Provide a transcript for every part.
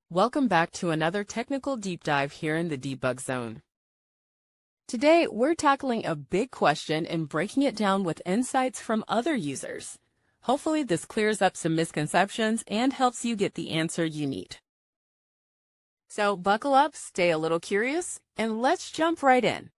Welcome back to another technical deep dive here in the debug zone. Today, we're tackling a big question and breaking it down with insights from other users. Hopefully, this clears up some misconceptions and helps you get the answer you need. So buckle up, stay a little curious, and let's jump right in.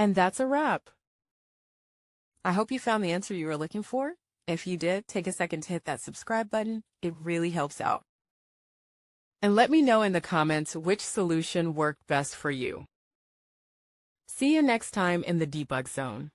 And that's a wrap. I hope you found the answer you were looking for. If you did, take a second to hit that subscribe button. It really helps out. And let me know in the comments which solution worked best for you. See you next time in the debug zone.